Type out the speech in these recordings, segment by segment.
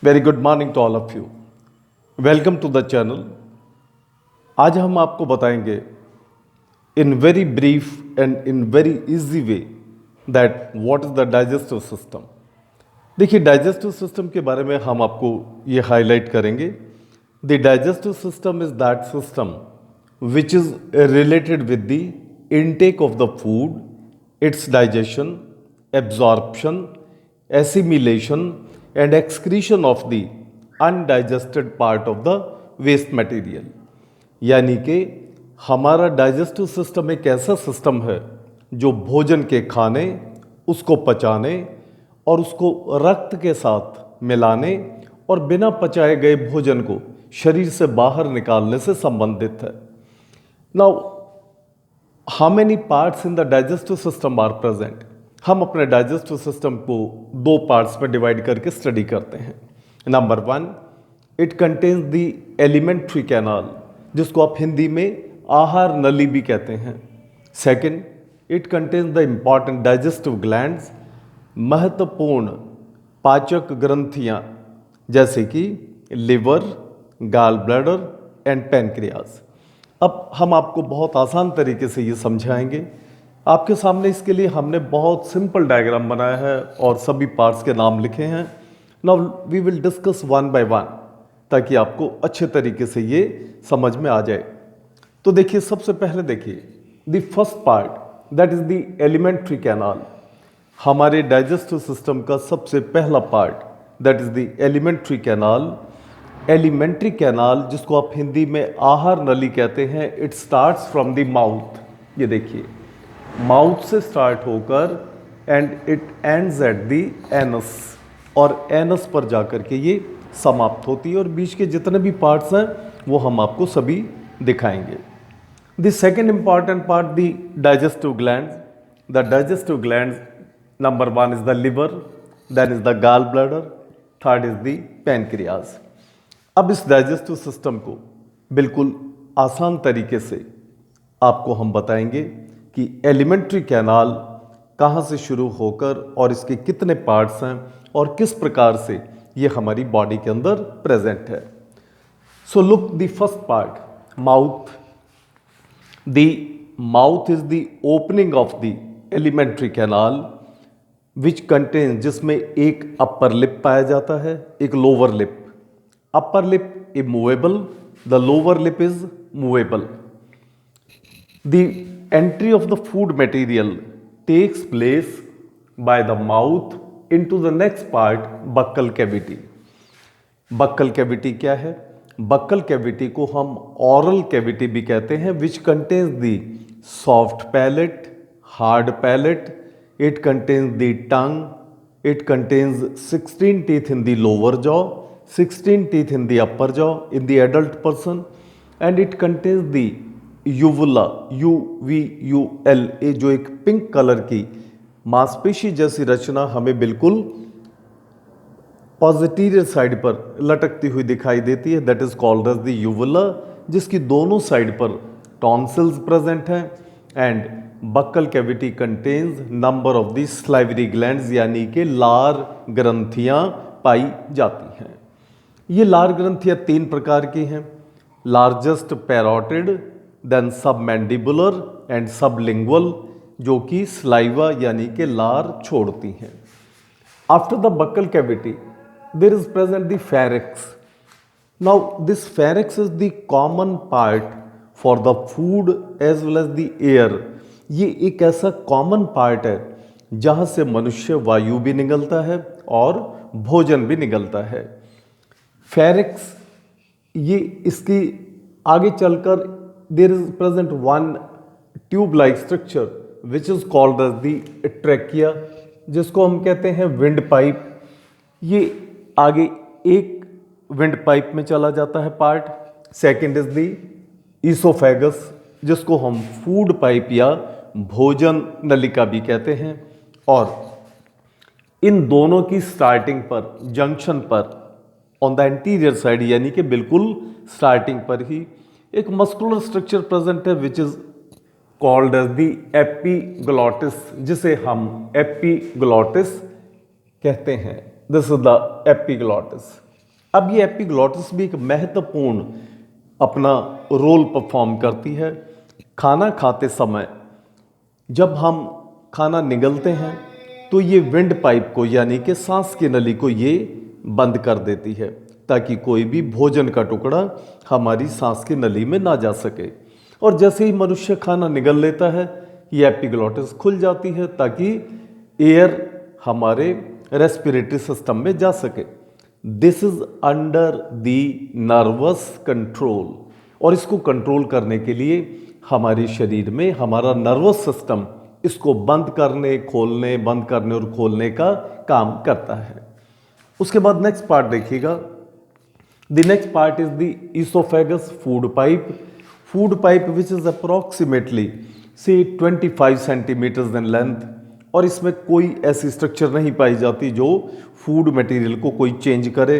Very good morning to all of you. Welcome to the channel. आज हम आपको बताएंगे in very brief and in very easy way that what is the digestive system. देखिए, digestive system के बारे में हम आपको ये हाईलाइट करेंगे। The digestive system is that system which is related with the intake of the food, its digestion, absorption, assimilation and excretion of the undigested part of the waste material। यानी कि हमारा डाइजेस्टिव सिस्टम एक ऐसा system है जो भोजन के खाने, उसको पचाने और उसको रक्त के साथ मिलाने और बिना पचाए गए भोजन को शरीर से बाहर निकालने से संबंधित है। Now how many parts in the digestive system are present. हम अपने डाइजेस्टिव सिस्टम को दो पार्ट्स में डिवाइड करके स्टडी करते हैं। Number 1, it contains the alimentary canal, जिसको आप हिंदी में आहार नली भी कहते हैं। Second, it contains the important digestive glands, महत्वपूर्ण पाचक ग्रंथियां जैसे कि liver, gall bladder and pancreas. अब हम आपको बहुत आसान तरीके से ये समझाएंगे। आपके सामने इसके लिए हमने बहुत सिंपल डायग्राम बनाया है और सभी पार्ट्स के नाम लिखे हैं। Now we will discuss one by one ताकि आपको अच्छे तरीके से ये समझ में आ जाए। तो देखिए, सबसे पहले देखिए the first part that is the alimentary canal. हमारे डाइजेस्टिव सिस्टम का सबसे पहला part that is the alimentary canal. Elementary canal, जिसको आप हिंदी में आहार नली कहते हैं, it starts from the mouth. ये देखिए, माउथ से स्टार्ट होकर and it ends at the anus, और एनस पर जाकर के ये समाप्त होती है और बीच के जितने भी पार्ट्स हैं वो हम आपको सभी दिखाएंगे। The second important part the digestive glands. The digestive glands, number 1 is the liver, then is the gall bladder, third is the pancreas. अब इस डाइजेस्टिव सिस्टम को बिल्कुल आसान तरीके से आपको हम बताएंगे कि एलिमेंट्री कैनाल कहाँ से शुरू होकर और इसके कितने पार्ट्स हैं और किस प्रकार से ये हमारी बॉडी के अंदर प्रेजेंट है। So look the first part, mouth. The mouth is the opening of the alimentary canal which contains, जिसमें एक अपर लिप पाया जाता है, एक lower lip. Upper lip is movable, the lower lip is movable. The entry of the food material takes place by the mouth into the next part, buccal cavity. Buccal cavity क्या है? Buccal cavity को हम oral cavity भी कहते हैं, which contains the soft palate, hard palate, it contains the tongue, it contains 16 teeth in the lower jaw, 16 teeth in the upper jaw in the adult person, and it contains the uvula, UVUL, जो एक pink colour की मांसपेशी जैसी रचना हमें बिल्कुल पॉजिटीरियर side पर लटकती हुई दिखाई देती है, that is called as the uvula, जिसकी दोनों साइड पर टॉन्सिल्स प्रेजेंट हैं। And buccal cavity contains number of the salivary glands, यानी कि लार ग्रंथियां पाई जाती हैं। ये लार ग्रंथियां 3 प्रकार की हैं, largest parotid, then submandibular and sublingual, जो कि स्लाइवा यानी कि लार छोड़ती हैं। After the buccal cavity there is present the pharynx. Now this pharynx is the common part for the food as well as the air. ये एक ऐसा कॉमन पार्ट है जहाँ से मनुष्य वायु भी निकलता है और भोजन भी निकलता है। फेरिक्स, ये इसकी आगे चलकर there is present one tube like structure which is called as the trachea, जिसको हम कहते हैं विंड पाइप। ये आगे एक विंड पाइप में चला जाता है part. Second is the oesophagus, जिसको हम फूड पाइप या भोजन नलिका भी कहते हैं। और इन दोनों की स्टार्टिंग पर, जंक्शन पर, ऑन द एंटीरियर साइड, यानी कि बिल्कुल स्टार्टिंग पर ही एक मस्कुलर स्ट्रक्चर प्रेजेंट है which is called as the epiglottis, जिसे हम एपीग्लॉटिस कहते हैं। This is the epiglottis. अब ये एपिग्लॉटिस भी एक महत्वपूर्ण अपना रोल परफॉर्म करती है। खाना खाते समय जब हम खाना निगलते हैं तो ये विंड पाइप को यानी कि सांस की नली को ये बंद कर देती है ताकि कोई भी भोजन का टुकड़ा हमारी सांस की नली में ना जा सके। और जैसे ही मनुष्य खाना निगल लेता है ये एपिग्लॉटिस खुल जाती है ताकि एयर हमारे रेस्पिरेटरी सिस्टम में जा सके। This is under the nervous control, और इसको कंट्रोल करने के लिए हमारे शरीर में हमारा नर्वस सिस्टम इसको बंद करने खोलने बंद करने और खोलने का काम करता है। उसके बाद नेक्स्ट पार्ट देखिएगा। The next part is the oesophagus food pipe. Food pipe which is approximately से 25 सेंटीमीटर्स इन लेंथ, और इसमें कोई ऐसी स्ट्रक्चर नहीं पाई जाती जो फूड मटेरियल को कोई चेंज करे।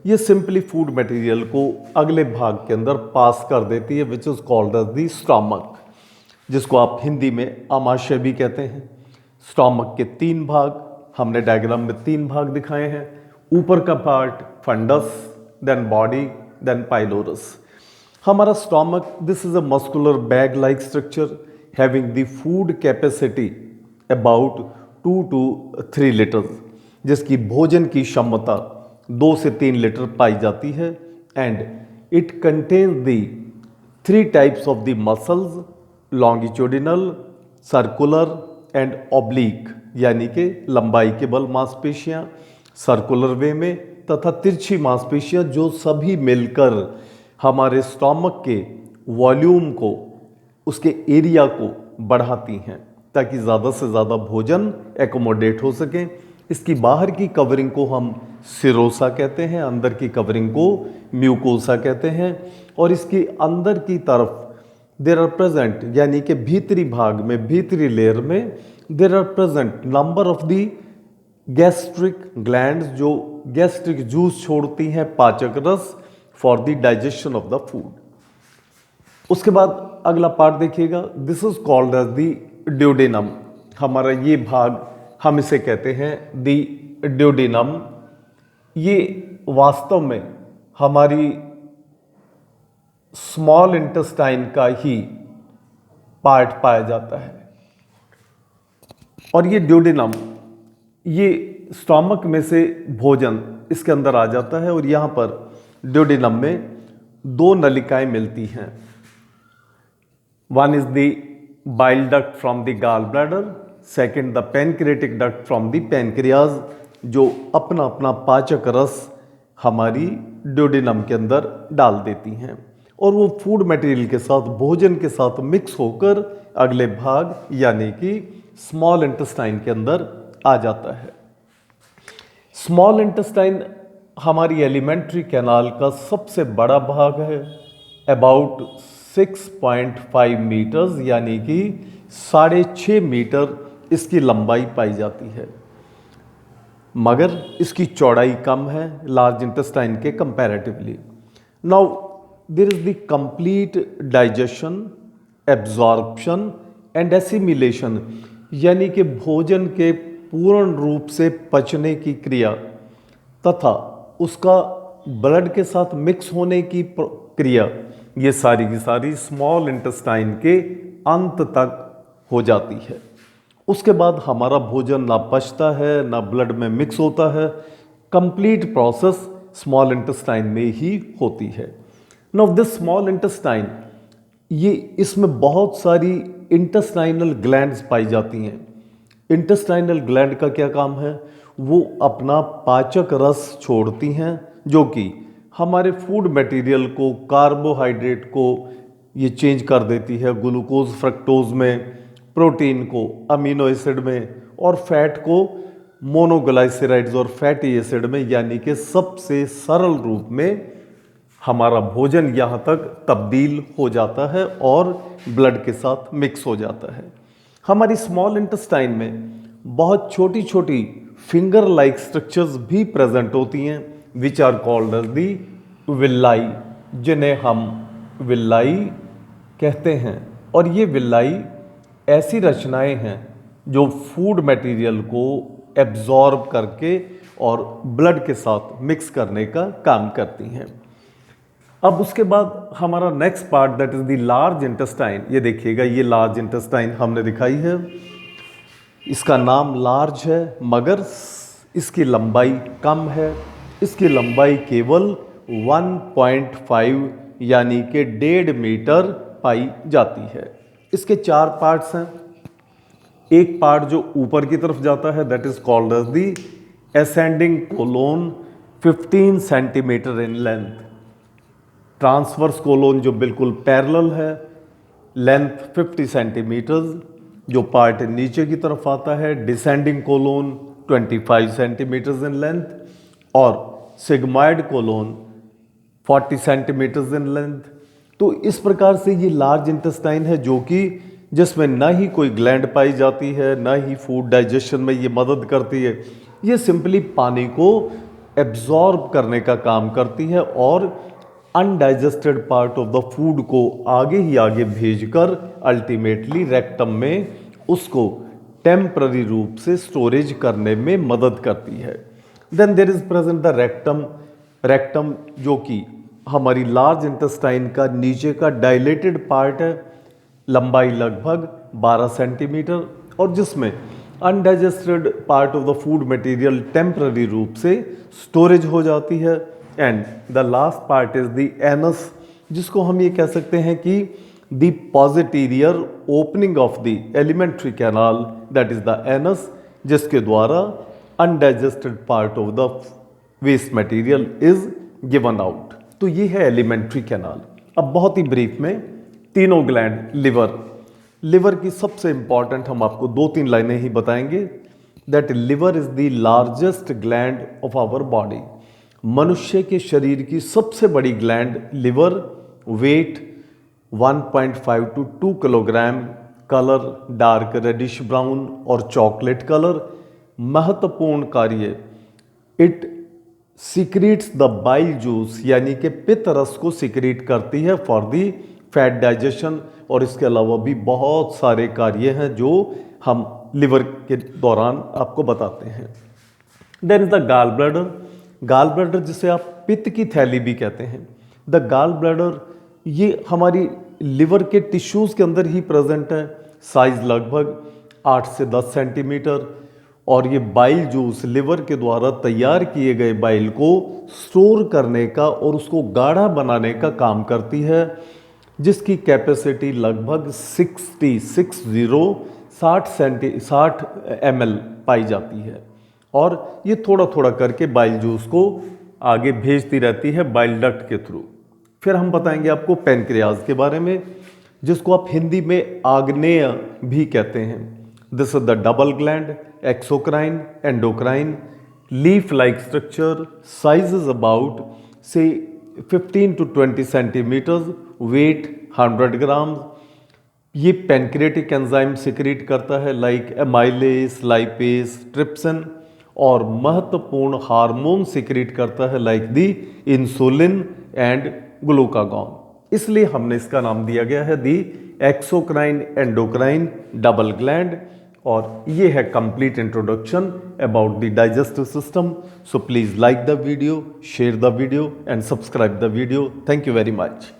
ये सिंपली फूड मटेरियल को अगले भाग के अंदर पास कर देती है which is called as the stomach, जिसको आप हिंदी में आमाशय भी कहते हैं। स्टमक के 3 भाग हमने डायग्राम में 3 भाग दिखाए हैं। ऊपर का part fundus, then body, then pylorus. हमारा stomach this is a muscular bag like structure having the food capacity about 2 to 3 litres, जिसकी भोजन की क्षमता 2 से 3 लीटर पाई जाती है। And it contains the 3 types of the muscles, longitudinal, circular and oblique, यानी कि लंबाई के बल मांसपेशियां सर्कुलर वे में, तथा तिरछी मांसपेशियां, जो सभी मिलकर हमारे स्टमक के वॉल्यूम को, उसके एरिया को बढ़ाती हैं ताकि ज़्यादा से ज़्यादा भोजन एकोमोडेट हो सके। इसकी बाहर की कवरिंग को हम सिरोसा कहते हैं, अंदर की कवरिंग को म्यूकोसा कहते हैं। और इसके अंदर की तरफ देर आर प्रेजेंट, यानी कि भीतरी भाग में, भीतरी लेयर में there are present number of the gastric glands, जो गैस्ट्रिक जूस छोड़ती हैं, पाचक रस, for the digestion of the food. उसके बाद अगला पार्ट देखिएगा। This is called as the duodenum. हमारा ये भाग हम इसे कहते हैं द ड्यूडेनम। ये वास्तव में हमारी स्मॉल इंटेस्टाइन का ही पार्ट पाया जाता है। और ये ड्यूडेनम, ये स्टमक में से भोजन इसके अंदर आ जाता है, और यहाँ पर ड्यूडेनम में 2 नलिकाएं मिलती हैं। One is the bile duct from the gall bladder, second the pancreatic duct from the pancreas, जो अपना अपना पाचक रस हमारी ड्यूडेनम के अंदर डाल देती हैं, और वो फूड मटेरियल के साथ, भोजन के साथ मिक्स होकर अगले भाग यानी कि स्मॉल इंटेस्टाइन के अंदर आ जाता है। स्मॉल इंटेस्टाइन हमारी एलिमेंट्री कैनाल का सबसे बड़ा भाग है। अबाउट 6.5 मीटर्स, यानी कि 6.5 मीटर इसकी लंबाई पाई जाती है, मगर इसकी चौड़ाई कम है लार्ज इंटेस्टाइन के comparatively. Now there is the complete digestion, absorption and assimilation, यानी कि भोजन के पूर्ण रूप से पचने की क्रिया तथा उसका ब्लड के साथ मिक्स होने की क्रिया, ये सारी की सारी स्मॉल इंटेस्टाइन के अंत तक हो जाती है। उसके बाद हमारा भोजन ना पचता है ना ब्लड में मिक्स होता है। कंप्लीट प्रोसेस स्मॉल इंटेस्टाइन में ही होती है। नाउ दिस स्मॉल इंटेस्टाइन, ये इसमें बहुत सारी इंटेस्टाइनल ग्लैंड्स पाई जाती हैं। इंटेस्टाइनल ग्लैंड का क्या काम है? वो अपना पाचक रस छोड़ती हैं, जो कि हमारे फूड मटेरियल को, कार्बोहाइड्रेट को ये चेंज कर देती है ग्लूकोज फ्रक्टोज में, प्रोटीन को अमीनो एसिड में, और फैट को मोनोग्लाइसराइड्स और फैटी एसिड में, यानी कि सबसे सरल रूप में हमारा भोजन यहाँ तक तब्दील हो जाता है और ब्लड के साथ मिक्स हो जाता है। हमारी स्मॉल इंटेस्टाइन में बहुत छोटी छोटी फिंगर लाइक स्ट्रक्चर्स भी प्रेजेंट होती हैं, which are called as the villi, जिन्हें हम विल्लाई कहते हैं। और ये विल्लाई ऐसी रचनाएं हैं जो फूड मटेरियल को एब्जॉर्ब करके और ब्लड के साथ मिक्स करने का काम करती हैं। अब उसके बाद हमारा next part that is the large intestine. ये देखिएगा, ये लार्ज इंटेस्टाइन हमने दिखाई है, इसका नाम लार्ज है मगर इसकी लंबाई कम है। इसकी लंबाई केवल 1.5 यानी कि 1.5 मीटर पाई जाती है। इसके 4 पार्ट्स हैं। एक पार्ट जो ऊपर की तरफ जाता है that is called as the ascending colon, 15 centimetre in length. Transverse colon जो बिल्कुल पैरेलल है, लेंथ 50 सेंटीमीटर्स। जो पार्ट नीचे की तरफ आता है descending colon 25 centimetres in length, और sigmoid colon 40 centimetres in length. तो इस प्रकार से ये लार्ज इंटेस्टाइन है जो कि जिसमें ना ही कोई ग्लैंड पाई जाती है, ना ही फूड डाइजेशन में ये मदद करती है। ये सिंपली पानी को एब्जॉर्ब करने का काम करती है और undigested part of the food को आगे ही आगे भेजकर अल्टीमेटली रेक्टम में उसको टेम्पररी रूप से स्टोरेज करने में मदद करती है। Then there is present the rectum. Rectum जो कि हमारी लार्ज इंटेस्टाइन का नीचे का डायलेटेड पार्ट है, लंबाई लगभग 12 सेंटीमीटर, और जिसमें undigested part of the food material temporary रूप से स्टोरेज हो जाती है। And the last part is the anus, जिसको हम ये कह सकते हैं कि the posterior opening of the alimentary canal that is the anus, जिसके द्वारा undigested part of the waste material is given out. तो ये है एलिमेंट्री कैनाल। अब बहुत ही ब्रीफ में तीनों ग्लैंड, लिवर की सबसे इंपॉर्टेंट हम आपको 2-3 लाइनें ही बताएंगे। That liver is the largest gland of our body. मनुष्य के शरीर की सबसे बड़ी gland liver, weight 1.5 to 2 kilogram, colour dark reddish brown और चॉकलेट कलर। महत्वपूर्ण कार्य, it secretes the bile juice यानी कि पित्त रस को सीक्रेट करती है फॉर दी फैट डाइजेशन, और इसके अलावा भी बहुत सारे कार्य हैं जो हम लिवर के दौरान आपको बताते हैं। Then is the gall bladder. Gall bladder जिसे आप पित्त की थैली भी कहते हैं। द गॉल ब्लैडर ये हमारी लिवर के टिश्यूज़ के अंदर ही प्रेजेंट है। साइज लगभग 8 से 10 सेंटीमीटर, और ये बाइल जूस लिवर के द्वारा तैयार किए गए बाइल को स्टोर करने का और उसको गाढ़ा बनाने का काम करती है, जिसकी कैपेसिटी लगभग 60 ml पाई जाती है। और ये थोड़ा थोड़ा करके बाइल जूस को आगे भेजती रहती है बाइल डक्ट के थ्रू। फिर हम बताएंगे आपको पैनक्रियाज के बारे में, जिसको आप हिंदी में आग्नेय भी कहते हैं। This is the double gland, exocrine, endocrine, leaf like structure, size is about से 15 to 20 सेंटीमीटर्स, वेट 100 ग्राम। ये पैनक्रियाटिक एंजाइम सिक्रीट करता है लाइक एमाइलेस, लाइपेस, ट्रिप्सिन, और महत्वपूर्ण हार्मोन सिक्रीट करता है like the insulin and glucagon. इसलिए हमने इसका नाम दिया गया है दी एक्सोक्राइन एंडोक्राइन डबल ग्लैंड। और ये है complete introduction about the digestive system. So please like the video, share the video and subscribe the video. Thank you very much.